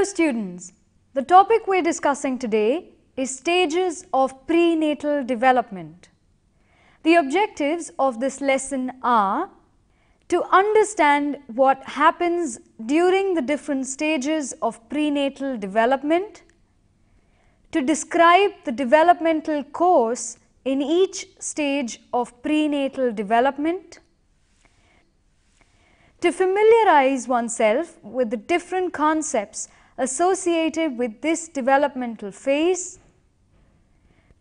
Hello students, the topic we are discussing today is stages of prenatal development. The objectives of this lesson are to understand what happens during the different stages of prenatal development, to describe the developmental course in each stage of prenatal development, to familiarize oneself with the different concepts associated with this developmental phase,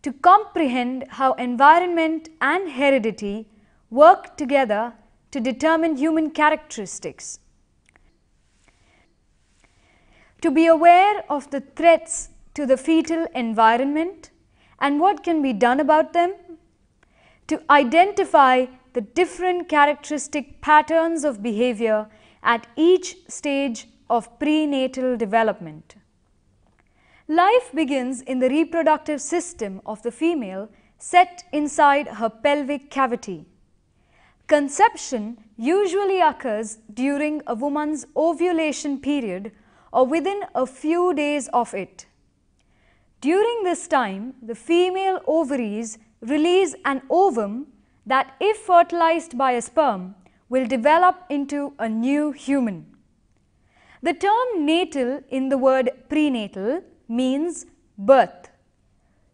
to comprehend how environment and heredity work together to determine human characteristics, to be aware of the threats to the fetal environment and what can be done about them, to identify the different characteristic patterns of behavior at each stage of prenatal development. Life begins in the reproductive system of the female set inside her pelvic cavity. Conception usually occurs during a woman's ovulation period or within a few days of it. During this time, the female ovaries release an ovum that, if fertilized by a sperm, will develop into a new human. The term natal in the word prenatal means birth.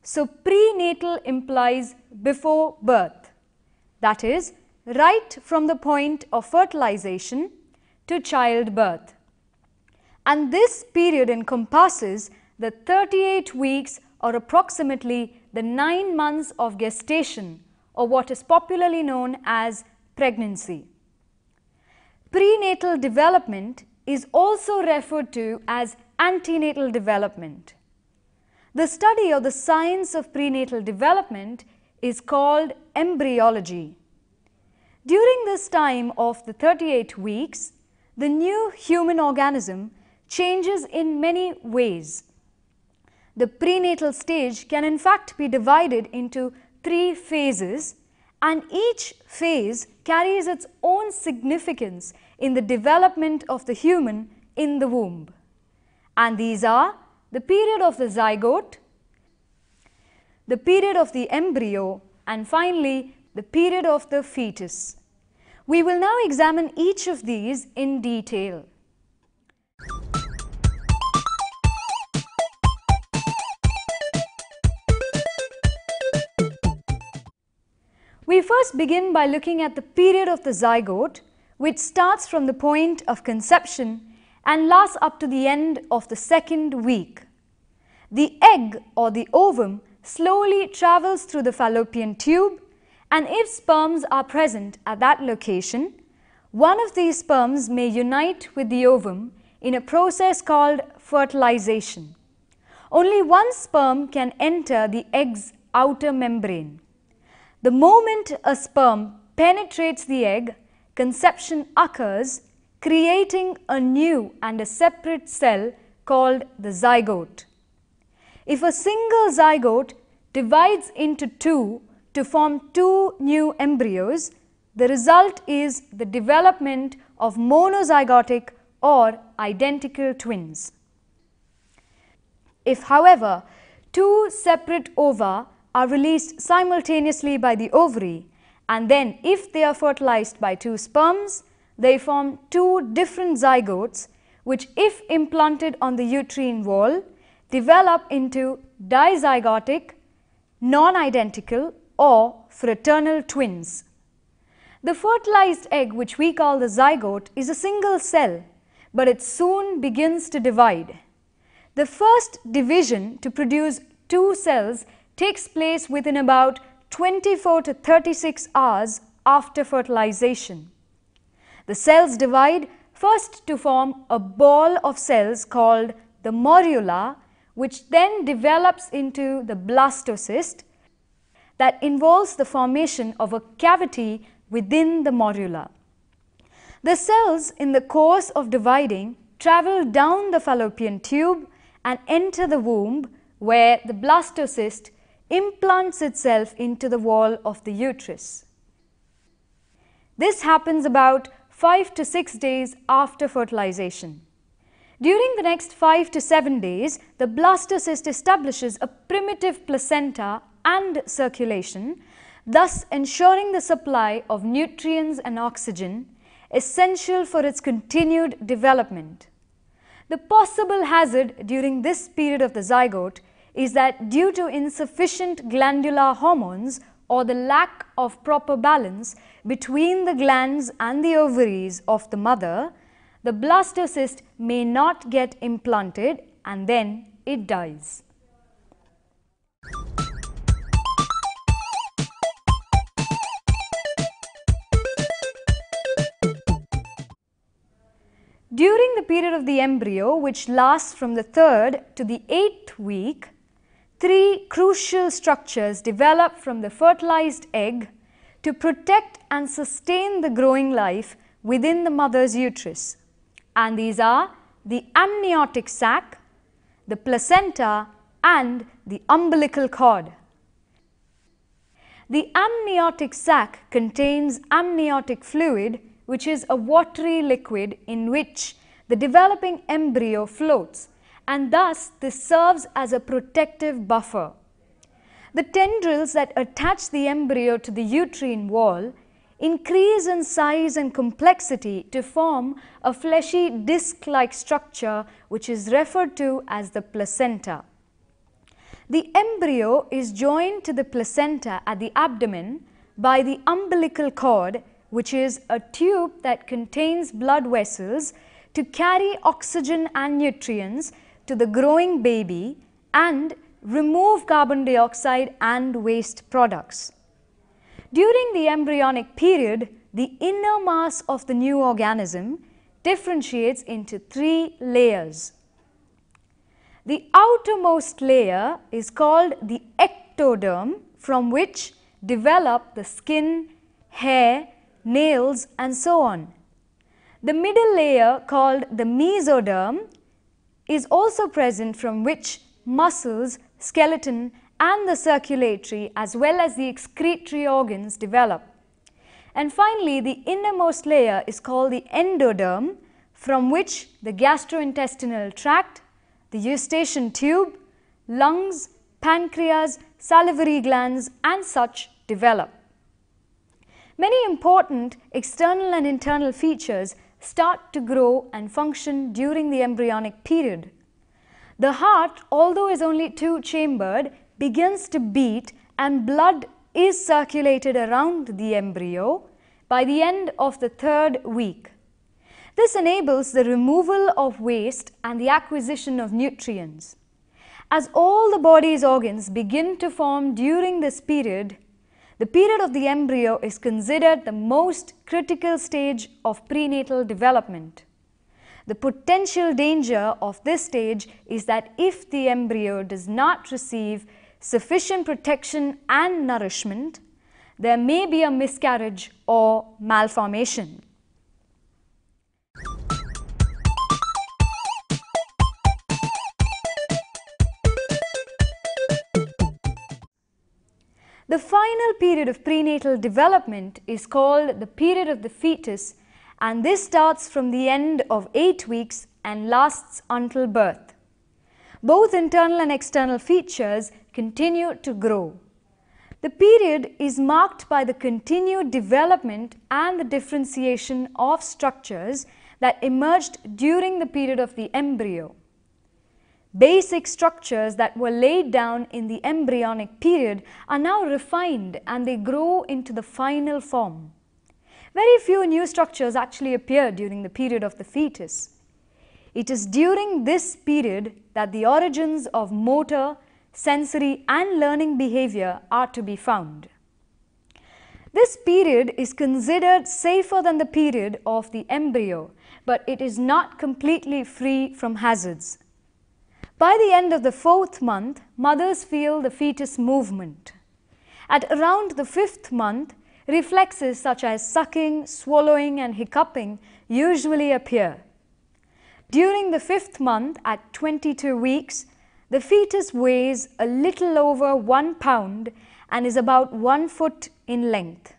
So prenatal implies before birth, that is, right from the point of fertilization to childbirth. And this period encompasses the 38 weeks or approximately the 9 months of gestation, or what is popularly known as pregnancy. Prenatal development is also referred to as antenatal development. The study of the science of prenatal development is called embryology. During this time of the 38 weeks, the new human organism changes in many ways. The prenatal stage can in fact be divided into 3 phases, and each phase carries its own significance in the development of the human in the womb. And these are the period of the zygote, the period of the embryo, and finally the period of the fetus. We will now examine each of these in detail. We first begin by looking at the period of the zygote, which starts from the point of conception and lasts up to the end of the 2nd week. The egg or the ovum slowly travels through the fallopian tube, and if sperms are present at that location, one of these sperms may unite with the ovum in a process called fertilization. Only one sperm can enter the egg's outer membrane. The moment a sperm penetrates the egg, conception occurs, creating a new and a separate cell called the zygote. If a single zygote divides into 2 to form 2 new embryos, the result is the development of monozygotic or identical twins. If, however, 2 separate ova are released simultaneously by the ovary, and then if they are fertilized by 2 sperms, they form 2 different zygotes which, if implanted on the uterine wall, develop into dizygotic, non-identical or fraternal twins. The fertilized egg, which we call the zygote, is a single cell, but it soon begins to divide. The first division to produce 2 cells takes place within about 24 to 36 hours after fertilization. The cells divide first to form a ball of cells called the morula, which then develops into the blastocyst that involves the formation of a cavity within the morula. The cells, in the course of dividing, travel down the fallopian tube and enter the womb, where the blastocyst implants itself into the wall of the uterus. This happens about 5 to 6 days after fertilization. During the next 5 to 7 days, the blastocyst establishes a primitive placenta and circulation, thus ensuring the supply of nutrients and oxygen essential for its continued development. The possible hazard during this period of the zygote is that due to insufficient glandular hormones or the lack of proper balance between the glands and the ovaries of the mother, the blastocyst may not get implanted and then it dies. During the period of the embryo, which lasts from the 3rd to the 8th week, 3 crucial structures develop from the fertilized egg to protect and sustain the growing life within the mother's uterus. And these are the amniotic sac, the placenta, and the umbilical cord. The amniotic sac contains amniotic fluid, which is a watery liquid in which the developing embryo floats, and thus this serves as a protective buffer. The tendrils that attach the embryo to the uterine wall increase in size and complexity to form a fleshy disc-like structure which is referred to as the placenta. The embryo is joined to the placenta at the abdomen by the umbilical cord, which is a tube that contains blood vessels to carry oxygen and nutrients to the growing baby and remove carbon dioxide and waste products. During the embryonic period, the inner mass of the new organism differentiates into 3 layers. The outermost layer is called the ectoderm, from which develop the skin, hair, nails, and so on. The middle layer, called the mesoderm, is also present, from which muscles, skeleton, and the circulatory as well as the excretory organs develop. And finally, the innermost layer is called the endoderm, from which the gastrointestinal tract, the eustachian tube, lungs, pancreas, salivary glands, and such develop. Many important external and internal features start to grow and function during the embryonic period. The heart, although is only 2-chambered, begins to beat and blood is circulated around the embryo by the end of the 3rd week. This enables the removal of waste and the acquisition of nutrients. As all the body's organs begin to form during this period, the period of the embryo is considered the most critical stage of prenatal development. The potential danger of this stage is that if the embryo does not receive sufficient protection and nourishment, there may be a miscarriage or malformation. The final period of prenatal development is called the period of the fetus, and this starts from the end of 8 weeks and lasts until birth. Both internal and external features continue to grow. The period is marked by the continued development and the differentiation of structures that emerged during the period of the embryo. Basic structures that were laid down in the embryonic period are now refined and they grow into the final form. Very few new structures actually appear during the period of the fetus. It is during this period that the origins of motor, sensory, and learning behavior are to be found. This period is considered safer than the period of the embryo, but it is not completely free from hazards. By the end of the 4th month, mothers feel the fetus movement. At around the 5th month, reflexes such as sucking, swallowing, and hiccuping usually appear. During the 5th month, at 22 weeks, the fetus weighs a little over 1 pound and is about 1 foot in length.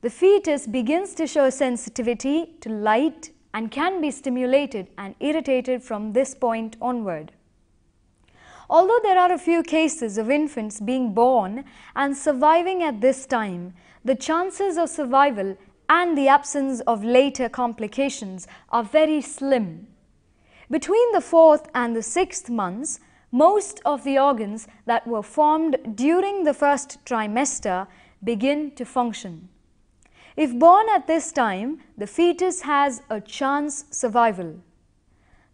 The fetus begins to show sensitivity to light and can be stimulated and irritated from this point onward. Although there are a few cases of infants being born and surviving at this time, the chances of survival and the absence of later complications are very slim. Between the 4th and the 6th months, most of the organs that were formed during the first trimester begin to function. If born at this time, the fetus has a chance survival.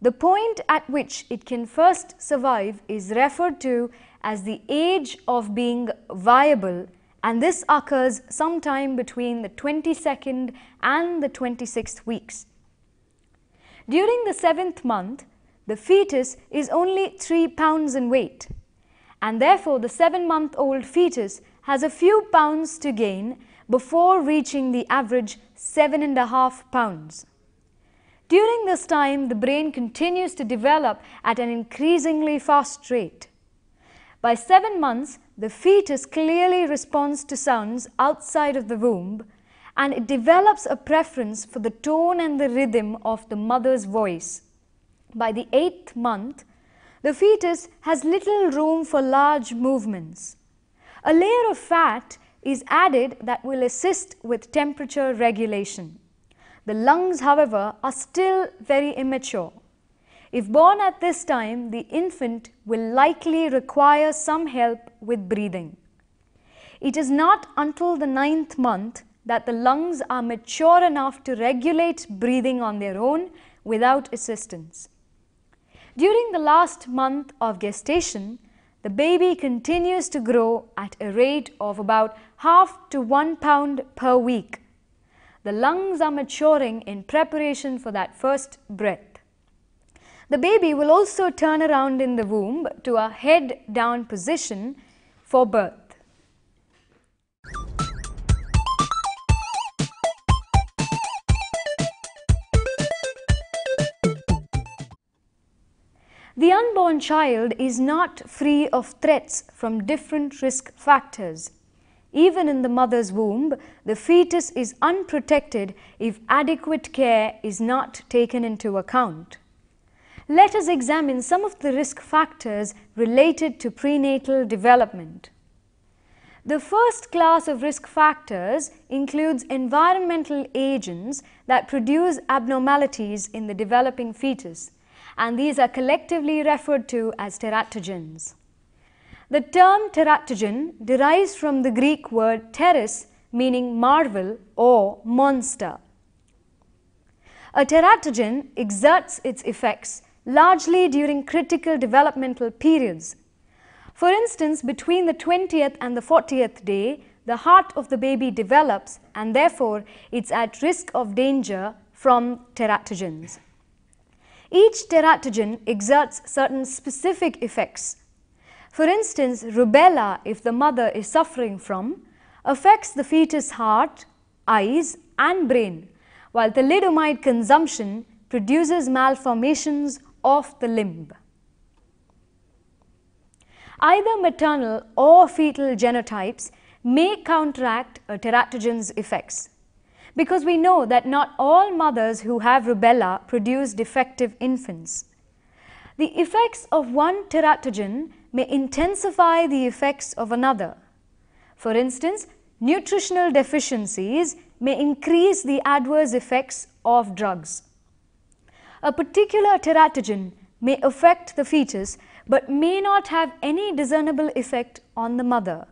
The point at which it can first survive is referred to as the age of being viable, and this occurs sometime between the 22nd and the 26th weeks. During the 7th month, the fetus is only 3 pounds in weight, and therefore the 7-month-old fetus has a few pounds to gain before reaching the average 7.5 pounds. During this time, the brain continues to develop at an increasingly fast rate. By 7 months, the fetus clearly responds to sounds outside of the womb, and it develops a preference for the tone and the rhythm of the mother's voice. By the 8th month, the fetus has little room for large movements. A layer of fat is added that will assist with temperature regulation. The lungs, however, are still very immature. If born at this time, the infant will likely require some help with breathing. It is not until the 9th month that the lungs are mature enough to regulate breathing on their own without assistance. During the last month of gestation, the baby continues to grow at a rate of about half to 1 pound per week. The lungs are maturing in preparation for that first breath. The baby will also turn around in the womb to a head-down position for birth. The unborn child is not free of threats from different risk factors. Even in the mother's womb, the fetus is unprotected if adequate care is not taken into account. Let us examine some of the risk factors related to prenatal development. The first class of risk factors includes environmental agents that produce abnormalities in the developing fetus, and these are collectively referred to as teratogens. The term teratogen derives from the Greek word teres, meaning marvel or monster. A teratogen exerts its effects largely during critical developmental periods. For instance, between the 20th and the 40th day, the heart of the baby develops, and therefore it's at risk of danger from teratogens. Each teratogen exerts certain specific effects. For instance, rubella, if the mother is suffering from, affects the fetus' heart, eyes and brain, while thalidomide consumption produces malformations of the limb. Either maternal or fetal genotypes may counteract a teratogen's effects, because we know that not all mothers who have rubella produce defective infants. The effects of one teratogen may intensify the effects of another. For instance, nutritional deficiencies may increase the adverse effects of drugs. A particular teratogen may affect the fetus but may not have any discernible effect on the mother.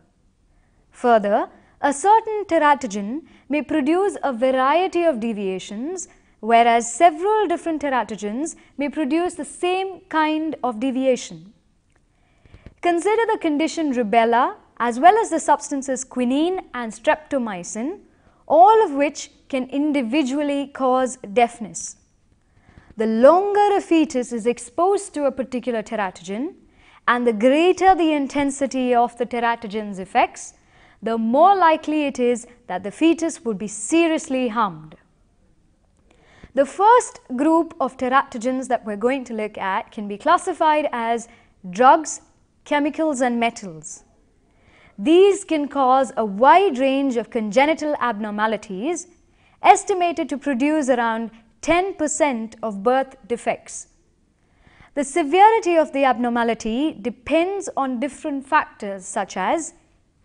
Further, a certain teratogen may produce a variety of deviations, whereas several different teratogens may produce the same kind of deviation. Consider the condition rubella as well as the substances quinine and streptomycin, all of which can individually cause deafness. The longer a fetus is exposed to a particular teratogen and the greater the intensity of the teratogen's effects, the more likely it is that the fetus would be seriously harmed. The first group of teratogens that we're going to look at can be classified as drugs, chemicals and metals. These can cause a wide range of congenital abnormalities, estimated to produce around 10% of birth defects. The severity of the abnormality depends on different factors such as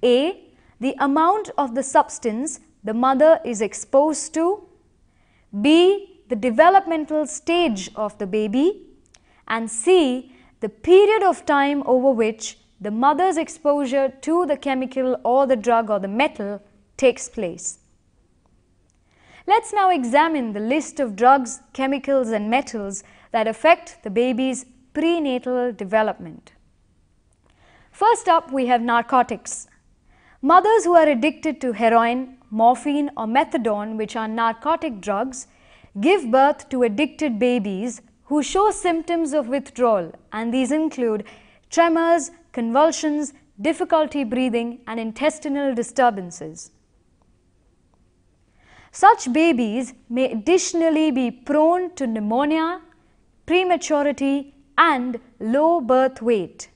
A. The amount of the substance the mother is exposed to, B. The developmental stage of the baby, and C. The period of time over which the mother's exposure to the chemical or the drug or the metal takes place. Let's now examine the list of drugs, chemicals and metals that affect the baby's prenatal development. First up, we have narcotics. Mothers who are addicted to heroin, morphine or methadone, which are narcotic drugs, give birth to addicted babies who show symptoms of withdrawal, and these include tremors, convulsions, difficulty breathing and intestinal disturbances. Such babies may additionally be prone to pneumonia, prematurity and low birth weight.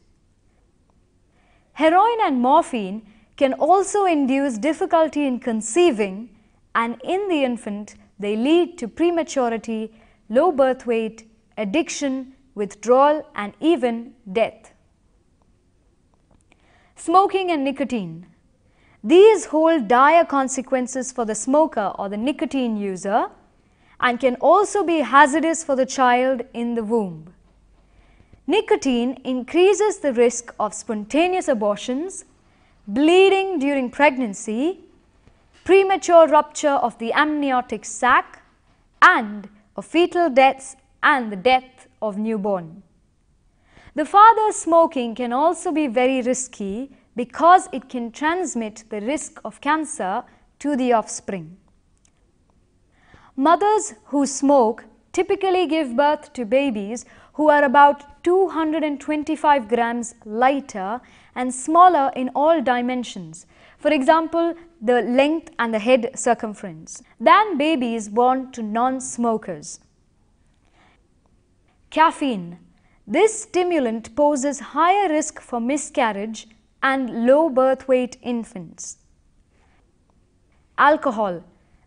Heroin and morphine can also induce difficulty in conceiving, and in the infant they lead to prematurity, low birth weight, addiction, withdrawal and even death. Smoking and nicotine. These hold dire consequences for the smoker or the nicotine user and can also be hazardous for the child in the womb. Nicotine increases the risk of spontaneous abortions, bleeding during pregnancy, premature rupture of the amniotic sac, and of fetal deaths and the death of newborn. The father's smoking can also be very risky because it can transmit the risk of cancer to the offspring. Mothers who smoke typically give birth to babies who are about 225 grams lighter and smaller in all dimensions, for example, the length and the head circumference, than babies born to non-smokers. Caffeine. This stimulant poses higher risk for miscarriage and low birth weight infants. Alcohol.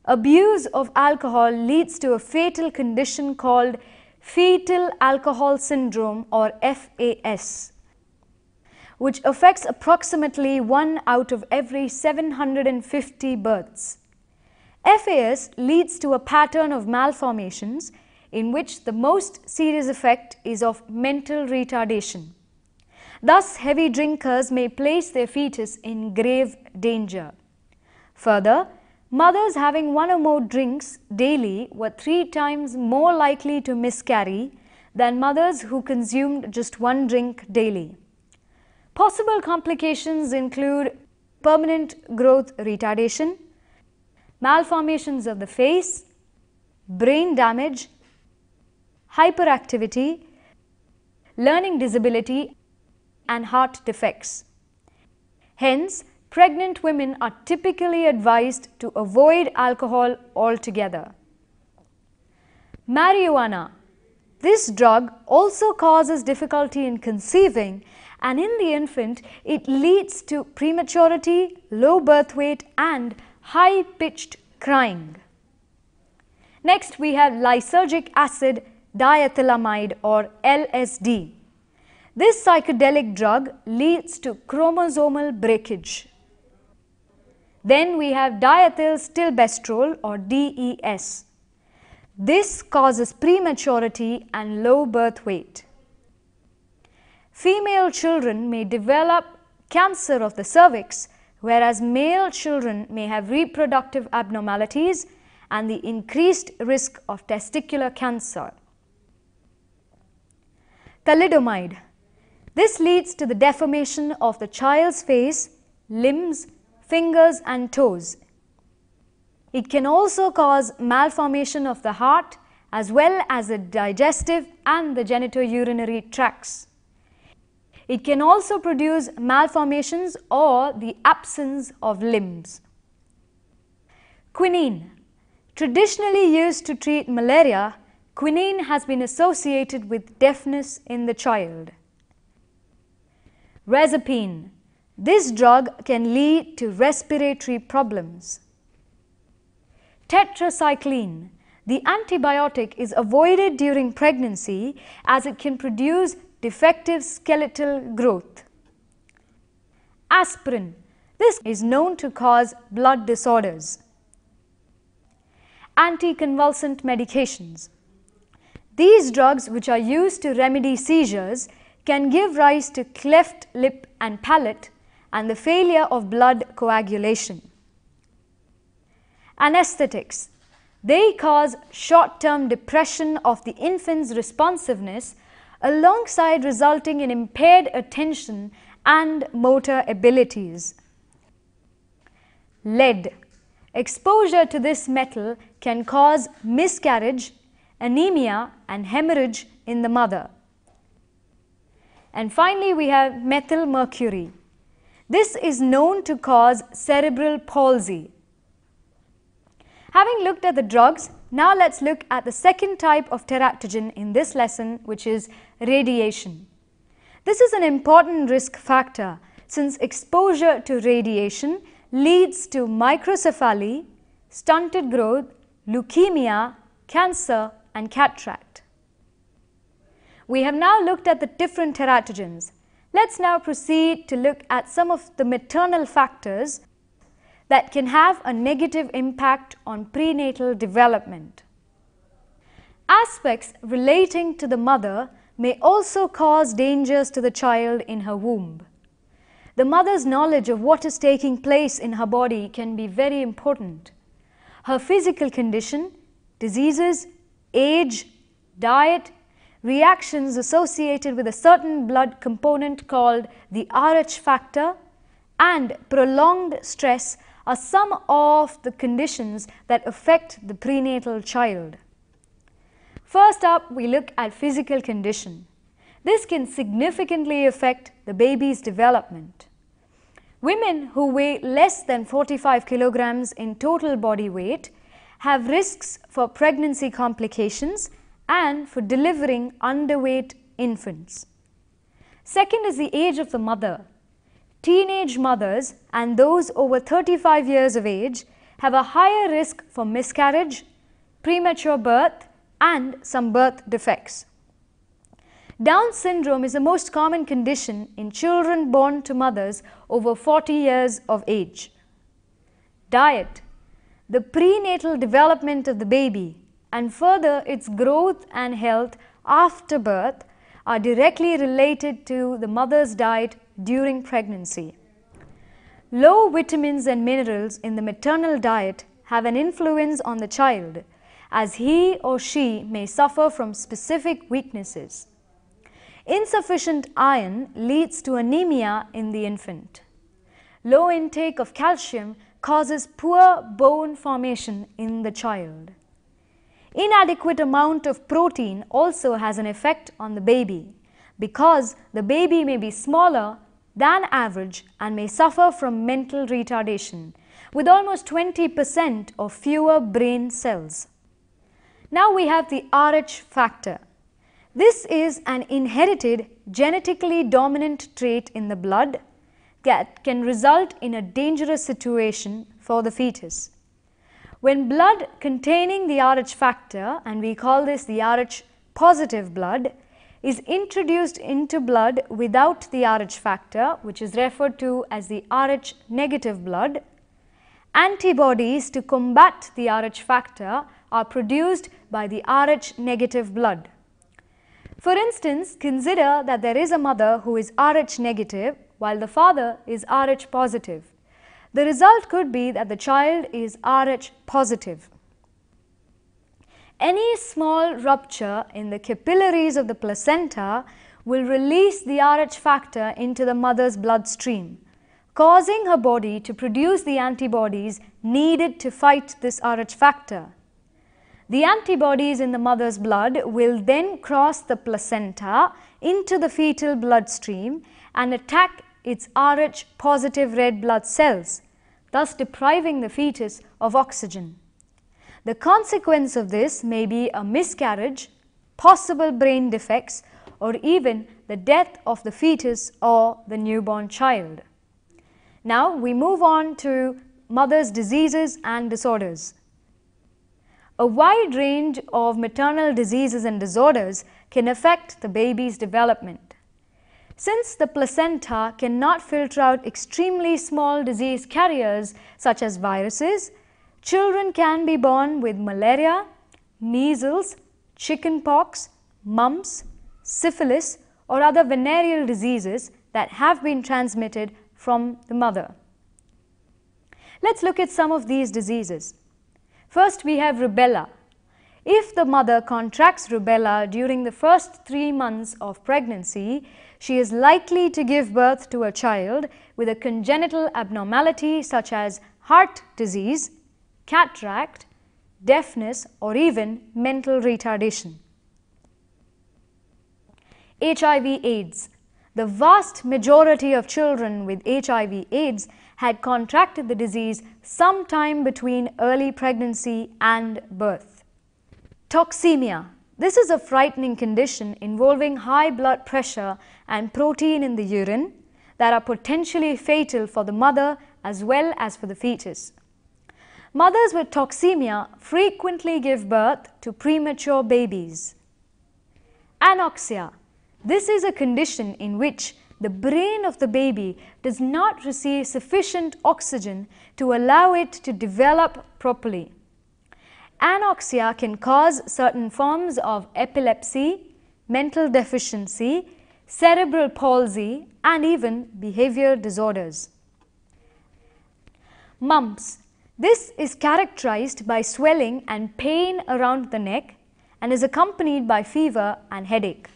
Abuse of alcohol leads to a fatal condition called fetal alcohol syndrome or FAS, which affects approximately 1 out of every 750 births. FAS leads to a pattern of malformations in which the most serious effect is of mental retardation. Thus, heavy drinkers may place their fetus in grave danger. Further, mothers having 1 or more drinks daily were 3 times more likely to miscarry than mothers who consumed just 1 drink daily. Possible complications include permanent growth retardation, malformations of the face, brain damage, hyperactivity, learning disability and heart defects. Hence, pregnant women are typically advised to avoid alcohol altogether. Marijuana. This drug also causes difficulty in conceiving, and in the infant it leads to prematurity, low birth weight and high-pitched crying. Next, we have lysergic acid diethylamide or LSD. This psychedelic drug leads to chromosomal breakage. Then we have diethylstilbestrol or DES. This causes prematurity and low birth weight. Female children may develop cancer of the cervix, whereas male children may have reproductive abnormalities and the increased risk of testicular cancer. Thalidomide. This leads to the deformation of the child's face, limbs, fingers and toes. It can also cause malformation of the heart as well as the digestive and the genitourinary tracts. It can also produce malformations or the absence of limbs. Quinine. Traditionally used to treat malaria, quinine has been associated with deafness in the child. Rezapine. This drug can lead to respiratory problems. Tetracycline. The antibiotic is avoided during pregnancy as it can produce defective skeletal growth. Aspirin. This is known to cause blood disorders. Anticonvulsant medications. These drugs, which are used to remedy seizures, can give rise to cleft lip and palate and the failure of blood coagulation. Anesthetics. They cause short-term depression of the infant's responsiveness alongside resulting in impaired attention and motor abilities. Lead. Exposure to this metal can cause miscarriage, anemia and hemorrhage in the mother. And finally, we have methylmercury. This is known to cause cerebral palsy. Having looked at the drugs, now let's look at the second type of teratogen in this lesson, which is radiation. This is an important risk factor since exposure to radiation leads to microcephaly, stunted growth, leukemia, cancer and cataract. We have now looked at the different teratogens. Let's now proceed to look at some of the maternal factors that can have a negative impact on prenatal development. Aspects relating to the mother may also cause dangers to the child in her womb. The mother's knowledge of what is taking place in her body can be very important. Her physical condition, diseases, age, diet, reactions associated with a certain blood component called the Rh factor, and prolonged stress are some of the conditions that affect the prenatal child. First up, we look at physical condition. This can significantly affect the baby's development. Women who weigh less than 45 kilograms in total body weight have risks for pregnancy complications and for delivering underweight infants. Second is the age of the mother. Teenage mothers and those over 35 years of age have a higher risk for miscarriage, premature birth and some birth defects. Down syndrome is the most common condition in children born to mothers over 40 years of age. Diet. The prenatal development of the baby and further its growth and health after birth are directly related to the mother's diet during pregnancy. Low vitamins and minerals in the maternal diet have an influence on the child, as he or she may suffer from specific weaknesses. Insufficient iron leads to anemia in the infant. Low intake of calcium causes poor bone formation in the child. Inadequate amount of protein also has an effect on the baby because the baby may be smaller than average and may suffer from mental retardation with almost 20% or fewer brain cells. Now we have the Rh factor. This is an inherited genetically dominant trait in the blood that can result in a dangerous situation for the fetus. When blood containing the Rh factor, and we call this the Rh positive blood, is introduced into blood without the Rh factor, which is referred to as the Rh negative blood, antibodies to combat the Rh factor are produced by the Rh negative blood. For instance, consider that there is a mother who is Rh negative while the father is Rh positive. The result could be that the child is Rh positive. Any small rupture in the capillaries of the placenta will release the Rh factor into the mother's bloodstream, causing her body to produce the antibodies needed to fight this Rh factor. The antibodies in the mother's blood will then cross the placenta into the fetal bloodstream and attack its Rh positive red blood cells, thus depriving the fetus of oxygen. The consequence of this may be a miscarriage, possible brain defects, or even the death of the fetus or the newborn child. Now we move on to mother's diseases and disorders. A wide range of maternal diseases and disorders can affect the baby's development. Since the placenta cannot filter out extremely small disease carriers such as viruses, children can be born with malaria, measles, chickenpox, mumps, syphilis, or other venereal diseases that have been transmitted from the mother. Let's look at some of these diseases. First, we have rubella. If the mother contracts rubella during the first 3 months of pregnancy, she is likely to give birth to a child with a congenital abnormality such as heart disease, cataract, deafness, or even mental retardation. HIV/AIDS. The vast majority of children with HIV/AIDS had contracted the disease sometime between early pregnancy and birth. Toxemia. This is a frightening condition involving high blood pressure and protein in the urine that are potentially fatal for the mother as well as for the fetus. Mothers with toxemia frequently give birth to premature babies. Anoxia. This is a condition in which the brain of the baby does not receive sufficient oxygen to allow it to develop properly. Anoxia can cause certain forms of epilepsy, mental deficiency, cerebral palsy, and even behavior disorders. Mumps. This is characterized by swelling and pain around the neck and is accompanied by fever and headache.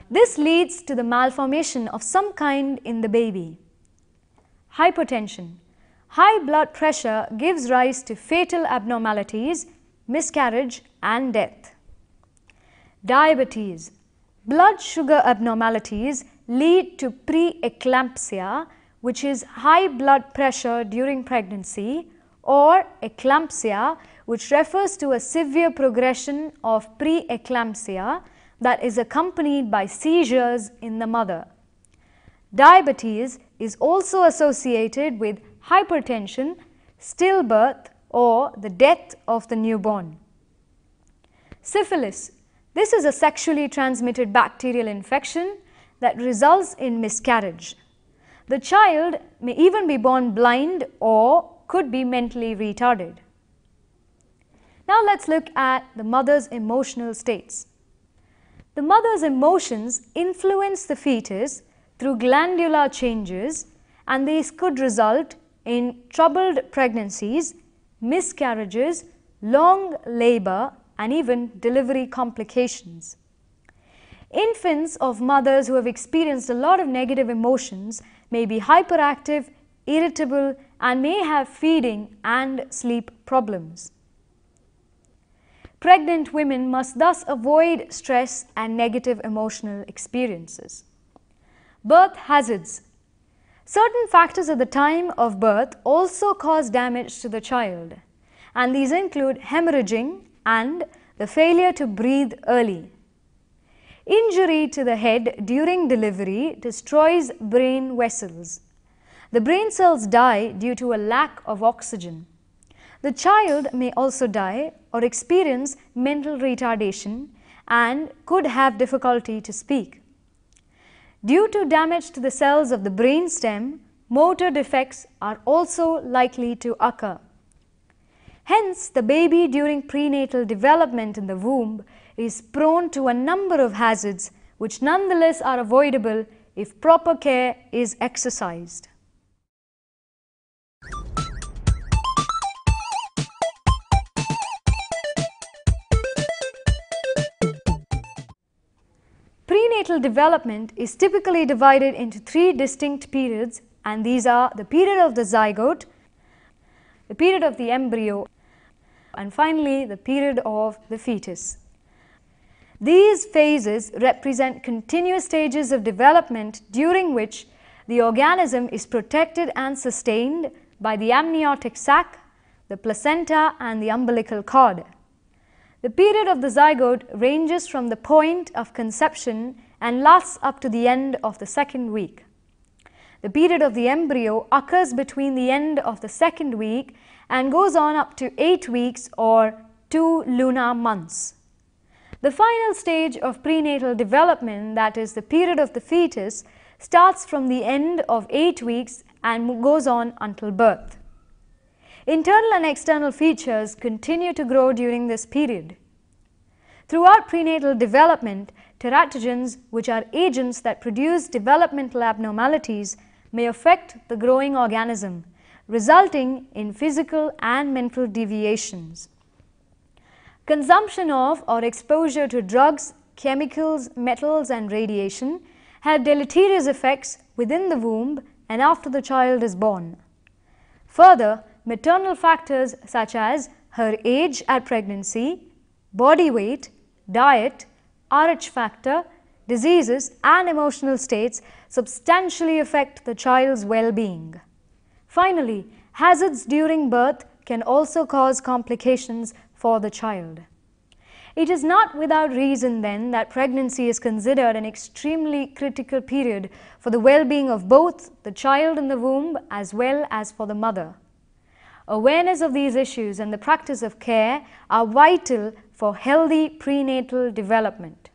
This leads to the malformation of some kind in the baby. Hypertension. High blood pressure gives rise to fatal abnormalities, miscarriage, and death. Diabetes. Blood sugar abnormalities lead to preeclampsia, which is high blood pressure during pregnancy, or eclampsia, which refers to a severe progression of preeclampsia that is accompanied by seizures in the mother. Diabetes is also associated with hypertension, stillbirth, or the death of the newborn. Syphilis. This is a sexually transmitted bacterial infection that results in miscarriage. The child may even be born blind or could be mentally retarded. Now let's look at the mother's emotional states. The mother's emotions influence the fetus through glandular changes, and these could result in troubled pregnancies, miscarriages, long labor, and even delivery complications. Infants of mothers who have experienced a lot of negative emotions may be hyperactive, irritable, and may have feeding and sleep problems. Pregnant women must thus avoid stress and negative emotional experiences. Birth hazards. Certain factors at the time of birth also cause damage to the child, and these include hemorrhaging and the failure to breathe early. Injury to the head during delivery destroys brain vessels. The brain cells die due to a lack of oxygen. The child may also die or experience mental retardation and could have difficulty to speak. Due to damage to the cells of the brain stem, motor defects are also likely to occur. Hence, the baby during prenatal development in the womb is prone to a number of hazards which nonetheless are avoidable if proper care is exercised. Prenatal development is typically divided into 3 distinct periods, and these are the period of the zygote, the period of the embryo, and finally the period of the fetus. These phases represent continuous stages of development during which the organism is protected and sustained by the amniotic sac, the placenta, and the umbilical cord. The period of the zygote ranges from the point of conception and lasts up to the end of the 2nd week. The period of the embryo occurs between the end of the 2nd week and goes on up to 8 weeks or 2 lunar months. The final stage of prenatal development, that is the period of the fetus, starts from the end of 8 weeks and goes on until birth. Internal and external features continue to grow during this period. Throughout prenatal development, teratogens, which are agents that produce developmental abnormalities, may affect the growing organism, resulting in physical and mental deviations. Consumption of or exposure to drugs, chemicals, metals and radiation have deleterious effects within the womb and after the child is born. Further, maternal factors such as her age at pregnancy, body weight, diet, Rh factor, diseases and emotional states substantially affect the child's well-being. Finally, hazards during birth can also cause complications for the child. It is not without reason then that pregnancy is considered an extremely critical period for the well-being of both the child in the womb as well as for the mother. Awareness of these issues and the practice of care are vital for healthy prenatal development.